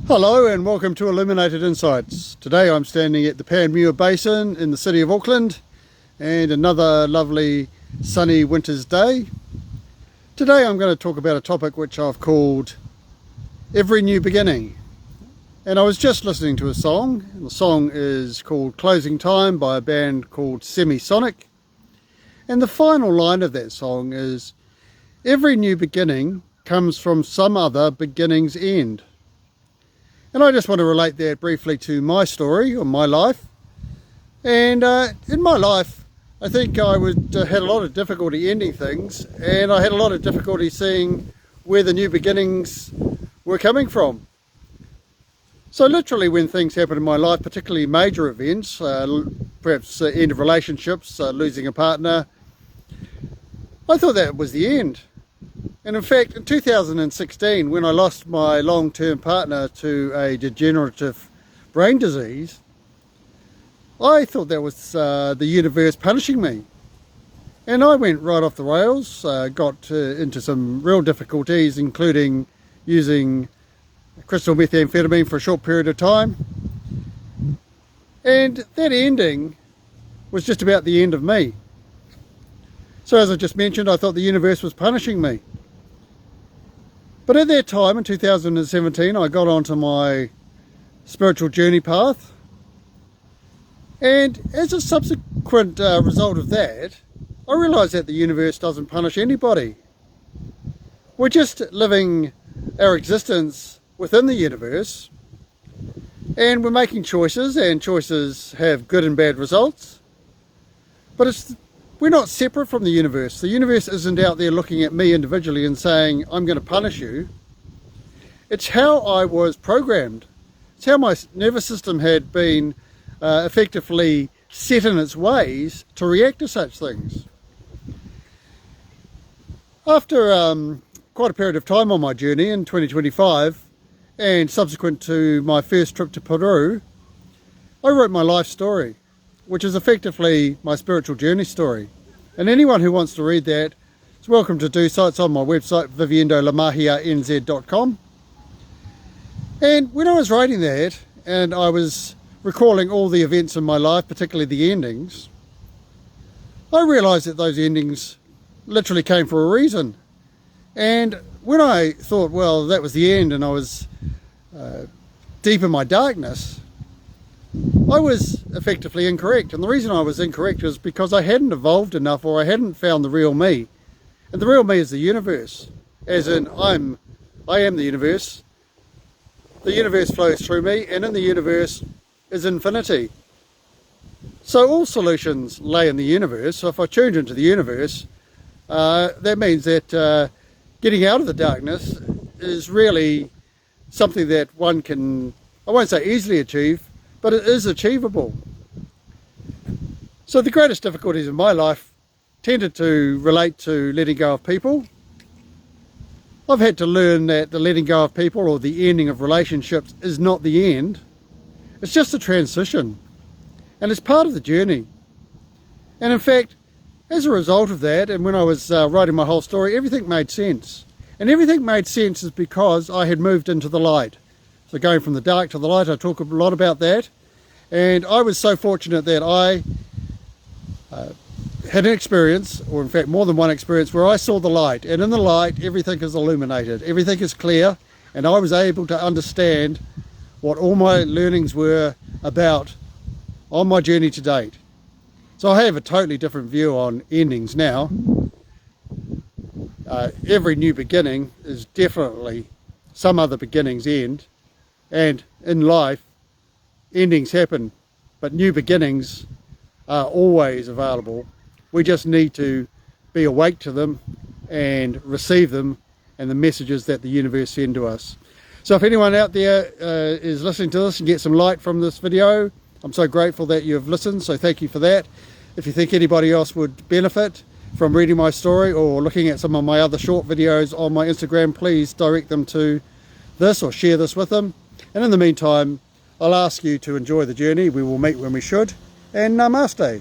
Hello and welcome to Illuminated Insights. Today I'm standing at the Panmure Basin in the city of Auckland, and another lovely sunny winter's day. Today I'm going to talk about a topic which I've called Every New Beginning. And I was just listening to a song. The song is called Closing Time by a band called Semisonic. And the final line of that song is, every new beginning comes from some other beginning's end. And I just want to relate that briefly to my story or my life. And in my life, I think I had a lot of difficulty ending things, and I had a lot of difficulty seeing where the new beginnings were coming from. So literally when things happen in my life, particularly major events, perhaps end of relationships, losing a partner, I thought that was the end. And in fact, in 2016, when I lost my long-term partner to a degenerative brain disease, I thought that was the universe punishing me. And I went right off the rails, got into some real difficulties, including using crystal methamphetamine for a short period of time. And that ending was just about the end of me. So as I just mentioned, I thought the universe was punishing me. But at that time, in 2017, I got onto my spiritual journey path. And as a subsequent result of that, I realised that the universe doesn't punish anybody. We're just living our existence within the universe. And we're making choices, and choices have good and bad results. But we're not separate from the universe. The universe isn't out there looking at me individually and saying, I'm going to punish you. It's how I was programmed. It's how my nervous system had been effectively set in its ways to react to such things. After quite a period of time on my journey in 2025, and subsequent to my first trip to Peru, I wrote my life story, which is effectively my spiritual journey story. And anyone who wants to read that is welcome to do so. It's on my website, viviendolamahianz.com. And when I was writing that, and I was recalling all the events in my life, particularly the endings, I realised that those endings literally came for a reason. And when I thought, well, that was the end, and I was deep in my darkness, I was effectively incorrect. And the reason I was incorrect was because I hadn't evolved enough, or I hadn't found the real me. And the real me is the universe, as in I am the universe. The universe flows through me, and in the universe is infinity. So all solutions lay in the universe. So if I tuned into the universe, that means that getting out of the darkness is really something that one can, I won't say easily achieve, but it is achievable. So the greatest difficulties in my life tended to relate to letting go of people. I've had to learn that the letting go of people, or the ending of relationships, is not the end. It's just a transition. And it's part of the journey. And in fact, as a result of that, and when I was writing my whole story, everything made sense. And everything made sense is because I had moved into the light. So going from the dark to the light, I talk a lot about that. And I was so fortunate that I had an experience, or in fact more than one experience, where I saw the light. And in the light, everything is illuminated. Everything is clear. And I was able to understand what all my learnings were about on my journey to date. So I have a totally different view on endings now. Every new beginning is definitely some other beginning's end. And in life, endings happen, but new beginnings are always available. We just need to be awake to them and receive them and the messages that the universe sends to us. So if anyone out there is listening to this and get some light from this video, I'm so grateful that you've listened, so thank you for that. If you think anybody else would benefit from reading my story or looking at some of my other short videos on my Instagram, please direct them to this or share this with them. And in the meantime, I'll ask you to enjoy the journey. We will meet when we should. And namaste.